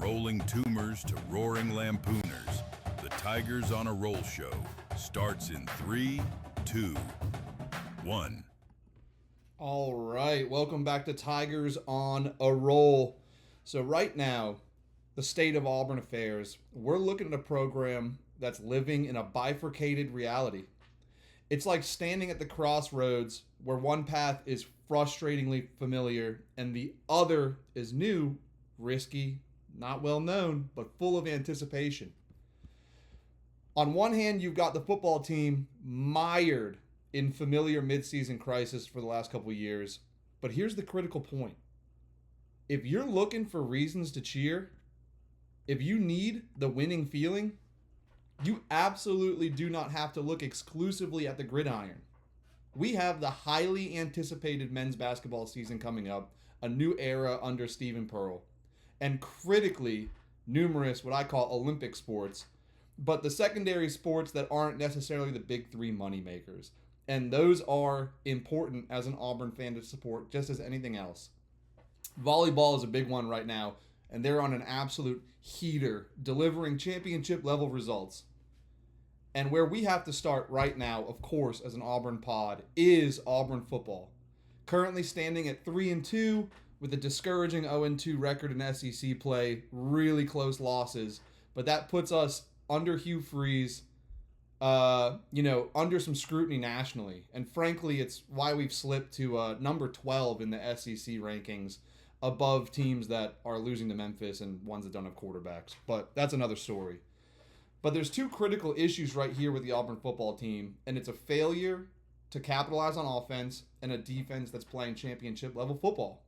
rolling tumors to roaring lampooners, the Tigers on a Roll show starts in 3, 2, 1. All right, welcome back to Tigers on a Roll. So right now, the state of Auburn affairs, we're looking at a program that's living in a bifurcated reality. It's like standing at the crossroads where one path is frustratingly familiar and the other is new, risky, not well known, but full of anticipation. On one hand, you've got the football team mired in familiar midseason crisis for the last couple of years. But here's the critical point. If you're looking for reasons to cheer, if you need the winning feeling, you absolutely do not have to look exclusively at the gridiron. We have the highly anticipated men's basketball season coming up, a new era under Stephen Pearl, and critically numerous what I call Olympic sports, but the secondary sports that aren't necessarily the big three moneymakers. And those are important as an Auburn fan to support just as anything else. Volleyball is a big one right now, and they're on an absolute heater, delivering championship level results. And where we have to start right now, of course, as an Auburn pod, is Auburn football. Currently standing at 3-2 with a discouraging 0-2 record in SEC play, really close losses. But that puts us under Hugh Freeze, under some scrutiny nationally. And frankly, it's why we've slipped to number 12 in the SEC rankings, above teams that are losing to Memphis and ones that don't have quarterbacks. But that's another story. But there's two critical issues right here with the Auburn football team, and it's a failure to capitalize on offense and a defense that's playing championship level football.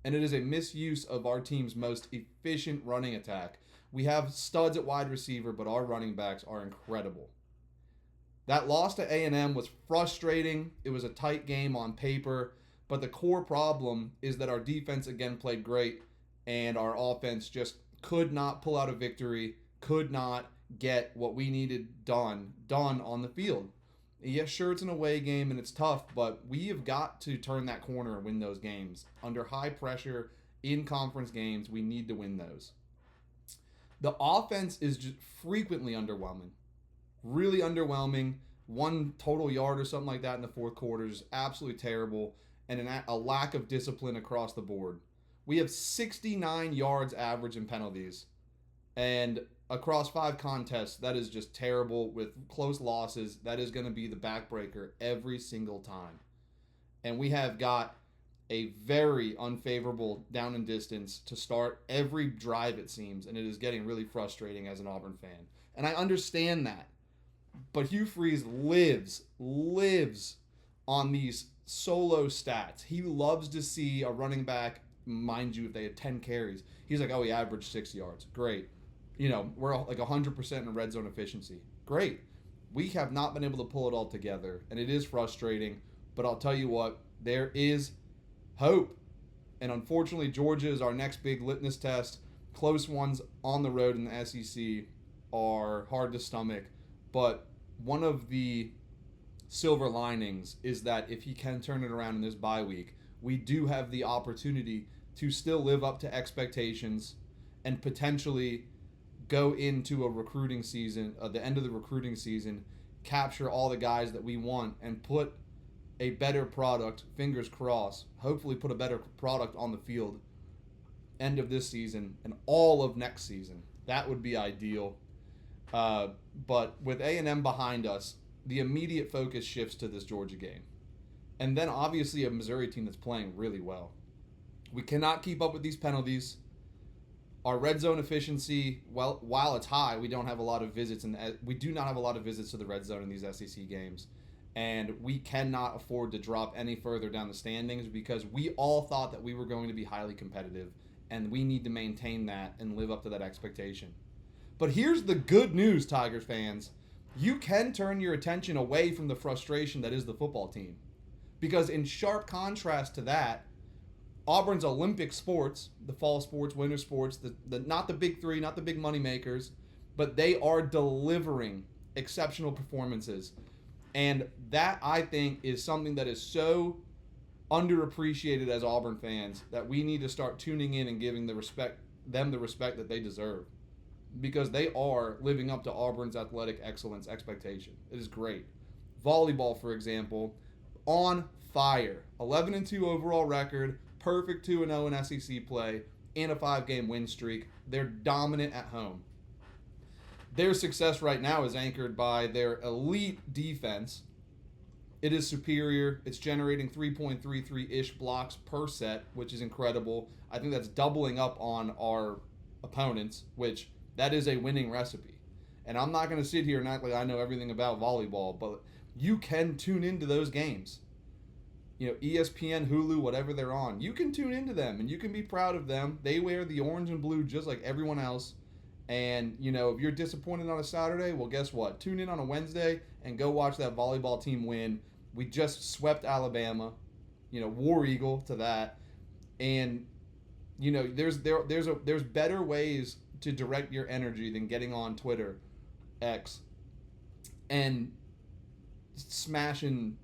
And it is a misuse of our team's most efficient running attack. We have studs at wide receiver, but our running backs are incredible. That loss to A&M was frustrating. It was a tight game on paper, but the core problem is that our defense again played great, and our offense just could not pull out a victory, could not get what we needed done on the field. Yeah, sure, it's an away game and it's tough, but we have got to turn that corner and win those games. Under high pressure in conference games, we need to win those. The offense is just frequently underwhelming. Really underwhelming. 1 total yard or something like that in the fourth quarter is absolutely terrible, and a lack of discipline across the board. We have 69 yards average in penalties, and across 5 contests, that is just terrible with close losses. That is going to be the backbreaker every single time. And we have got a very unfavorable down and distance to start every drive, it seems, and it is getting really frustrating as an Auburn fan. And I understand that. But Hugh Freeze lives on these solo stats. He loves to see a running back, mind you, if they had 10 carries. He's like, oh, he averaged 6 yards. Great. We're like 100% in red zone efficiency. Great. We have not been able to pull it all together, and it is frustrating. But I'll tell you what, there is hope. And unfortunately, Georgia is our next big litmus test. Close ones on the road in the SEC are hard to stomach. But one of the silver linings is that if he can turn it around in this bye week, we do have the opportunity to still live up to expectations and potentially go into a recruiting season, the end of the recruiting season, capture all the guys that we want and put a better product, fingers crossed, hopefully put a better product on the field end of this season and all of next season. That would be ideal. But with A&M behind us, the immediate focus shifts to this Georgia game. And then obviously a Missouri team that's playing really well. We cannot keep up with these penalties. Our red zone efficiency, while it's high, we don't have a lot of visits, and we do not have a lot of visits to the red zone in these SEC games. And we cannot afford to drop any further down the standings because we all thought that we were going to be highly competitive, and we need to maintain that and live up to that expectation. But here's the good news, Tigers fans. You can turn your attention away from the frustration that is the football team. Because in sharp contrast to that, Auburn's Olympic sports, the fall sports, winter sports, the not the big three, not the big money makers, but they are delivering exceptional performances. And that, I think, is something that is so underappreciated as Auburn fans that we need to start tuning in and giving the respect them the respect that they deserve, because they are living up to Auburn's athletic excellence expectation. It is great. Volleyball, for example, on fire. 11-2 overall record, perfect 2-0 in SEC play, and a 5-game win streak. They're dominant at home. Their success right now is anchored by their elite defense. It is superior. It's generating 3.33-ish blocks per set, which is incredible. I think that's doubling up on our opponents, which that is a winning recipe. And I'm not going to sit here and act like I know everything about volleyball, but you can tune into those games. You know, ESPN, Hulu, whatever they're on, you can tune into them and you can be proud of them. They wear the orange and blue just like everyone else. And, you know, if you're disappointed on a Saturday, well, guess what? Tune in on a Wednesday and go watch that volleyball team win. We just swept Alabama, you know, War Eagle to that. And, you know, there's better ways to direct your energy than getting on Twitter, X, and smashing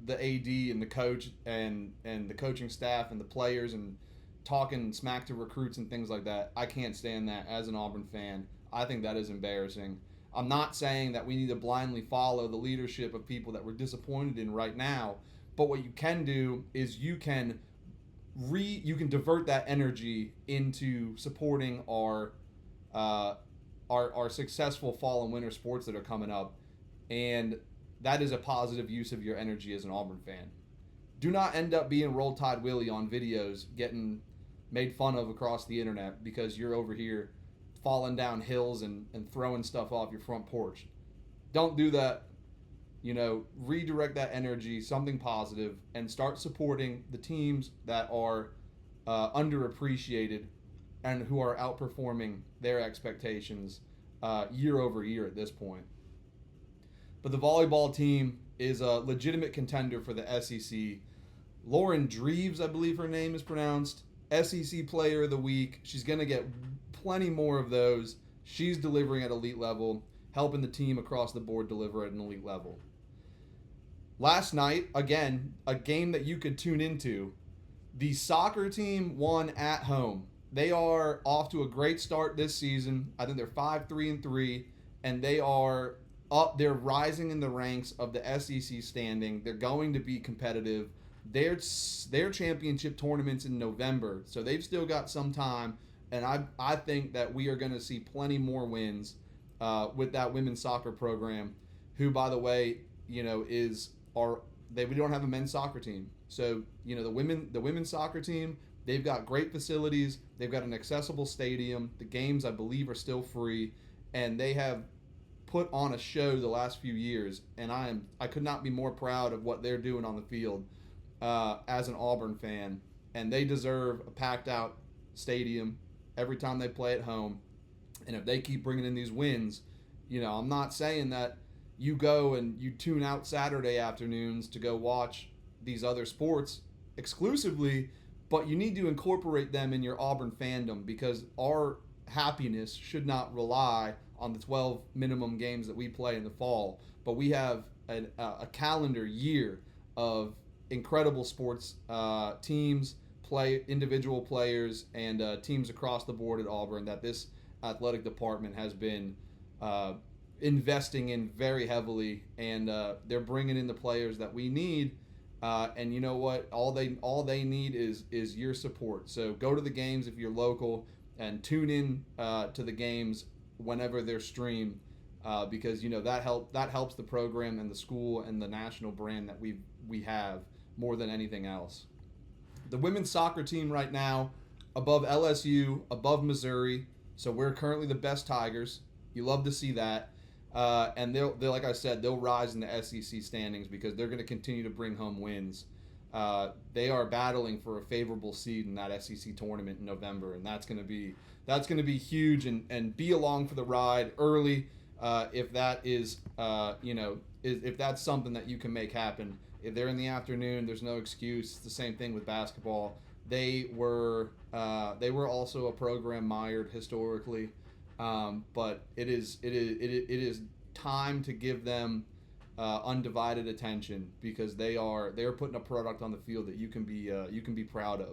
the AD and the coach and the coaching staff and the players and talking smack to recruits and things like that. I can't stand that as an Auburn fan. I think that is embarrassing. I'm not saying that we need to blindly follow the leadership of people that we're disappointed in right now, but what you can do is you can divert that energy into supporting our successful fall and winter sports that are coming up, and that is a positive use of your energy as an Auburn fan. Do not end up being Roll Tide Willie on videos getting made fun of across the internet because you're over here falling down hills and throwing stuff off your front porch. Don't do that. You know, redirect that energy, something positive, and start supporting the teams that are underappreciated and who are outperforming their expectations year over year at this point. But the volleyball team is a legitimate contender for the SEC. Lauren Dreves, I believe her name is pronounced, SEC Player of the Week. She's going to get plenty more of those. She's delivering at elite level, helping the team across the board deliver at an elite level. Last night, again, a game that you could tune into, the soccer team won at home. They are off to a great start this season. I think they're 5-3-3, and they are up. They're rising in the ranks of the SEC standing. They're going to be competitive. Their championship tournament's in November, so they've still got some time, and I think that we are going to see plenty more wins with that women's soccer program, who, by the way, you know, we don't have a men's soccer team. So, you know, the women's soccer team, they've got great facilities. They've got an accessible stadium. The games, I believe, are still free, and they have put on a show the last few years, and I could not be more proud of what they're doing on the field as an Auburn fan, and they deserve a packed out stadium every time they play at home. And if they keep bringing in these wins, you know, I'm not saying that you go and you tune out Saturday afternoons to go watch these other sports exclusively, but you need to incorporate them in your Auburn fandom, because our happiness should not rely on the 12 minimum games that we play in the fall, but we have a calendar year of incredible sports teams, individual players, and teams across the board at Auburn that this athletic department has been investing in very heavily, and they're bringing in the players that we need. And you know what? All they need is your support. So go to the games if you're local, and tune in to the games whenever they're streamed, because you know that helps the program and the school and the national brand that we have more than anything else. The women's soccer team right now above LSU, above Missouri, so we're currently the best Tigers. You love to see that. And they'll like I said, they'll rise in the SEC standings because they're going to continue to bring home wins. They are battling for a favorable seed in that SEC tournament in November, and that's going to be huge. And be along for the ride early if that is if that's something that you can make happen. If they're in the afternoon, there's no excuse. It's the same thing with basketball. They were also a program mired historically. But it is time to give them undivided attention, because they're putting a product on the field that you can be proud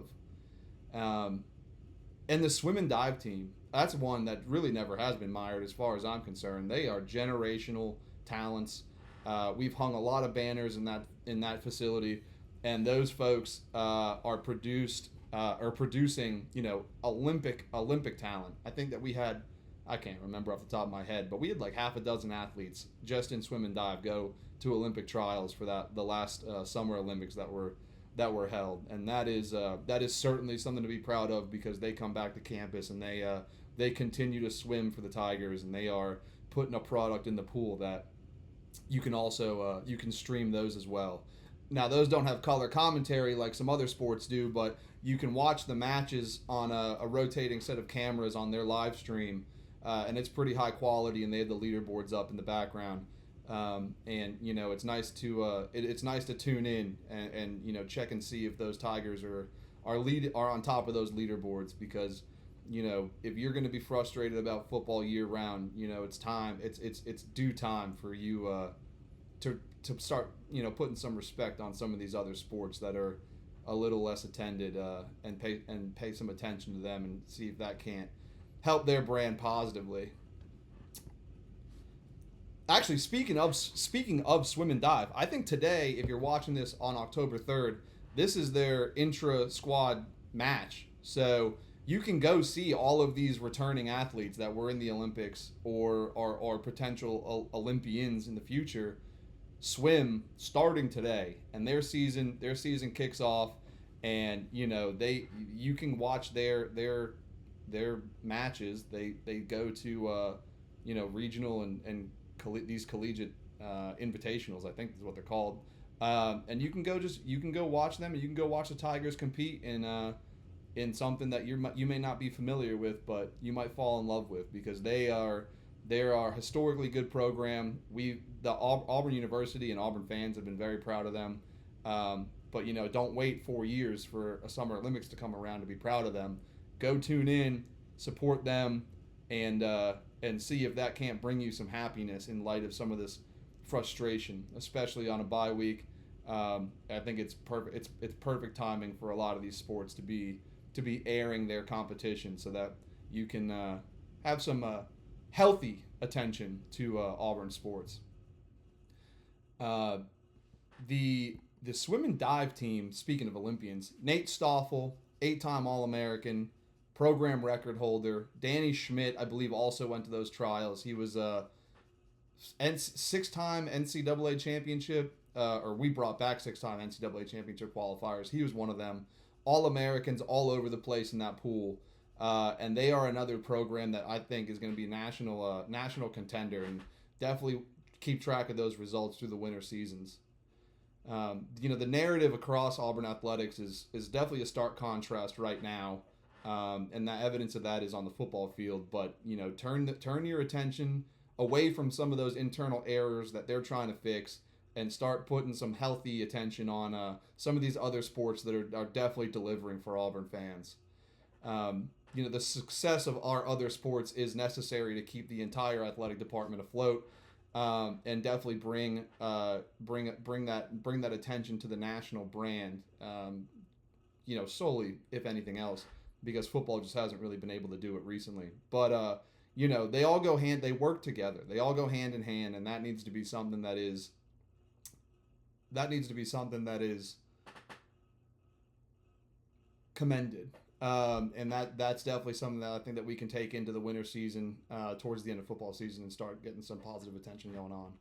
of. And the swim and dive team, that's one that really never has been mired as far as I'm concerned. They are generational talents. We've hung a lot of banners in that facility, and those folks are producing Olympic talent. I think that we had, I can't remember off the top of my head, but we had like half a dozen athletes just in swim and dive go to Olympic trials for the last Summer Olympics that were held, and that is certainly something to be proud of, because they come back to campus and they continue to swim for the Tigers, and they are putting a product in the pool that you can also you can stream those as well. Now those don't have color commentary like some other sports do, but you can watch the matches on a rotating set of cameras on their live stream, and it's pretty high quality, and they have the leaderboards up in the background. And it's nice to it's nice to tune in and check and see if those Tigers are on top of those leaderboards, because if you're going to be frustrated about football year round, it's time, it's due time for you to start putting some respect on some of these other sports that are a little less attended, and pay some attention to them and see if that can't help their brand positively. Actually, speaking of swim and dive, I think today, if you're watching this on October 3rd, this is their intra-squad match. So you can go see all of these returning athletes that were in the Olympics or potential Olympians in the future swim starting today, and their season kicks off, and you can watch their matches. They go to regional and these collegiate invitationals, I think is what they're called, and you can go watch them, and you can go watch the Tigers compete in something that you may not be familiar with, but you might fall in love with, because they're a historically good program. The Auburn University and Auburn fans have been very proud of them, but don't wait 4 years for a Summer Olympics to come around to be proud of them. Go tune in, support them, and see if that can't bring you some happiness in light of some of this frustration, especially on a bye week. I think it's perfect. It's perfect timing for a lot of these sports to be airing their competition, so that you can have some healthy attention to Auburn sports. The swim and dive team. Speaking of Olympians, Nate Stoffel, 8-time All-American, program record holder. Danny Schmidt, I believe, also went to those trials. He was a 6-time NCAA championship, or we brought back 6-time NCAA championship qualifiers. He was one of them. All-Americans all over the place in that pool. And they are another program that I think is going to be national contender, and definitely keep track of those results through the winter seasons. The narrative across Auburn athletics is definitely a stark contrast right now. And the evidence of that is on the football field. But turn your attention away from some of those internal errors that they're trying to fix, and start putting some healthy attention on some of these other sports that are definitely delivering for Auburn fans. The success of our other sports is necessary to keep the entire athletic department afloat, and definitely bring that attention to the national brand. Solely, if anything else, because football just hasn't really been able to do it recently. But they all go hand. They work together. They all go hand in hand, and that needs to be something that is commended. And that's definitely something that I think that we can take into the winter season, towards the end of football season, and start getting some positive attention going on.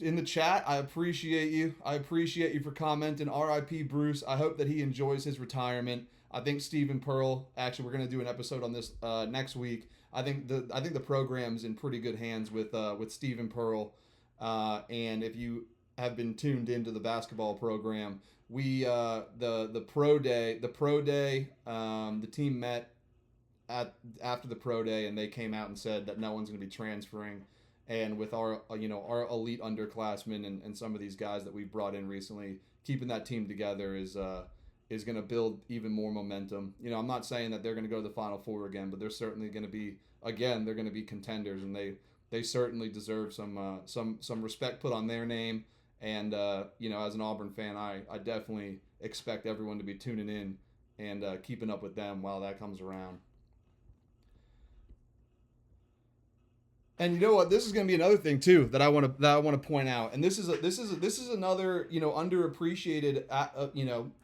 In the chat, I appreciate you. I appreciate you for commenting. R.I.P. Bruce. I hope that he enjoys his retirement. I think Stephen Pearl. Actually, we're going to do an episode on this next week. I think the program's in pretty good hands with Stephen Pearl. And if you have been tuned into the basketball program, we the pro day, the team met after the pro day, and they came out and said that no one's going to be transferring. And with our elite underclassmen and some of these guys that we've brought in recently, keeping that team together is going to build even more momentum. I'm not saying that they're going to go to the Final Four again, but they're certainly going to be, again, they're going to be contenders, and they certainly deserve some respect put on their name. And as an Auburn fan, I definitely expect everyone to be tuning in and keeping up with them while that comes around. And you know what? This is going to be another thing too that I want to point out. And this is another underappreciated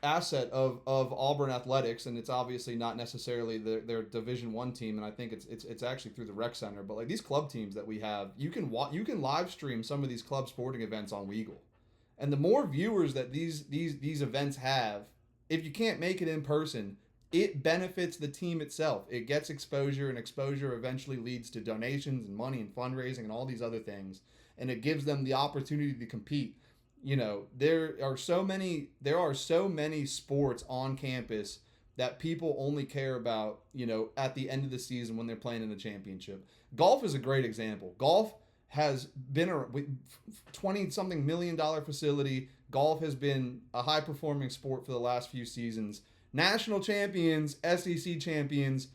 asset of Auburn athletics. And it's obviously not necessarily their Division I team. And I think it's actually through the rec center. But like these club teams that we have, you can live stream some of these club sporting events on Weagle. And the more viewers that these events have, if you can't make it in person, it benefits the team itself. It gets exposure, and exposure eventually leads to donations and money and fundraising and all these other things. And it gives them the opportunity to compete. There are so many sports on campus that people only care about, at the end of the season when they're playing in the championship. Golf is a great example. Golf has been a $20-something million facility. Golf has been a high-performing sport for the last few seasons. National champions, SEC champions,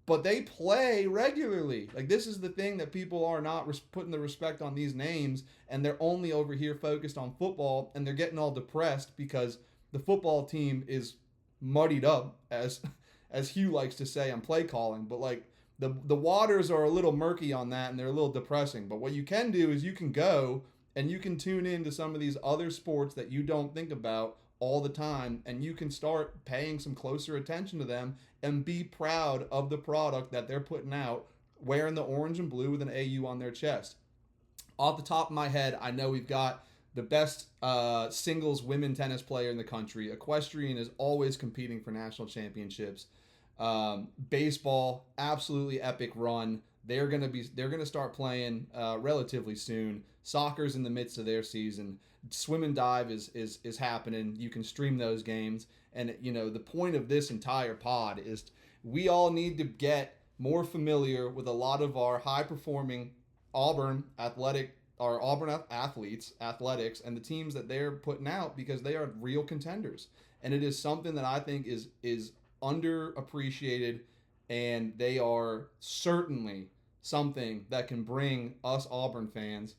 but they play regularly. Like, this is the thing that people are not putting the respect on these names, and they're only over here focused on football, and they're getting all depressed because the football team is muddied up, as Hugh likes to say on play calling. But like the waters are a little murky on that, and they're a little depressing. But what you can do is you can go and you can tune into some of these other sports that you don't think about all the time, and you can start paying some closer attention to them and be proud of the product that they're putting out, wearing the orange and blue with an AU on their chest. Off the top of my head, I know we've got the best singles women tennis player in the country. Equestrian is always competing for national championships. Baseball, absolutely epic run. They're gonna start playing relatively soon. Soccer's in the midst of their season. Swim and dive is happening. You can stream those games. And the point of this entire pod is we all need to get more familiar with a lot of our high performing Auburn athletic our Auburn athletes, athletics, and the teams that they're putting out, because they are real contenders. And it is something that I think is underappreciated, and they are certainly something that can bring us Auburn fans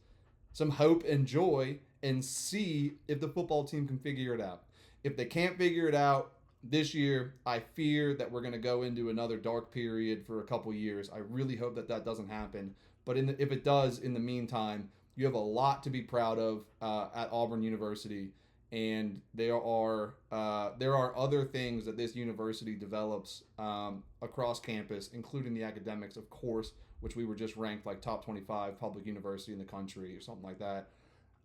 some hope and joy, and see if the football team can figure it out. If they can't figure it out this year, I fear that we're going to go into another dark period for a couple years. I really hope that doesn't happen. But if it does, in the meantime, you have a lot to be proud of at Auburn University, and there are other things that this university develops across campus, including the academics, of course, which we were just ranked like top 25 public university in the country or something like that.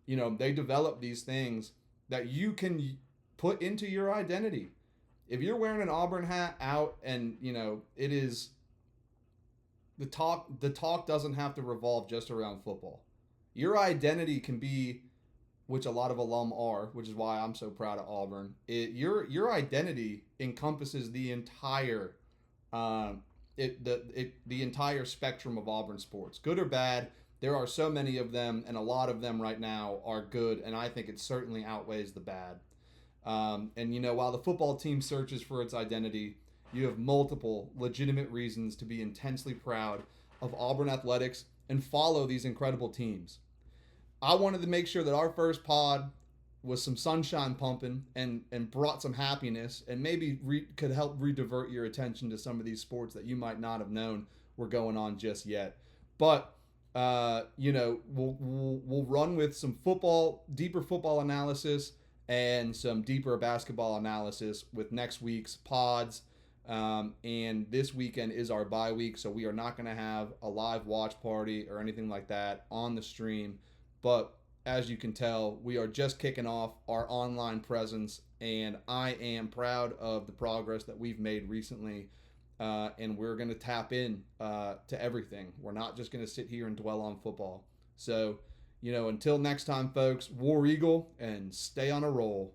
They develop these things that you can put into your identity. If you're wearing an Auburn hat out, and it is the talk doesn't have to revolve just around football. Your identity can be, which a lot of alum are, which is why I'm so proud of Auburn. Your identity encompasses the entire the entire spectrum of Auburn sports, good or bad. There are so many of them, and a lot of them right now are good, and I think it certainly outweighs the bad. And while the football team searches for its identity, you have multiple legitimate reasons to be intensely proud of Auburn athletics and follow these incredible teams. I wanted to make sure that our first pod was some sunshine pumping and brought some happiness, and maybe could help redivert your attention to some of these sports that you might not have known were going on just yet. But we'll run with some deeper football analysis and some deeper basketball analysis with next week's pods. And this weekend is our bye week, so we are not going to have a live watch party or anything like that on the stream. But as you can tell, we are just kicking off our online presence, and I am proud of the progress that we've made recently. And we're going to tap in to everything. We're not just going to sit here and dwell on football. So, until next time, folks, War Eagle, and stay on a roll.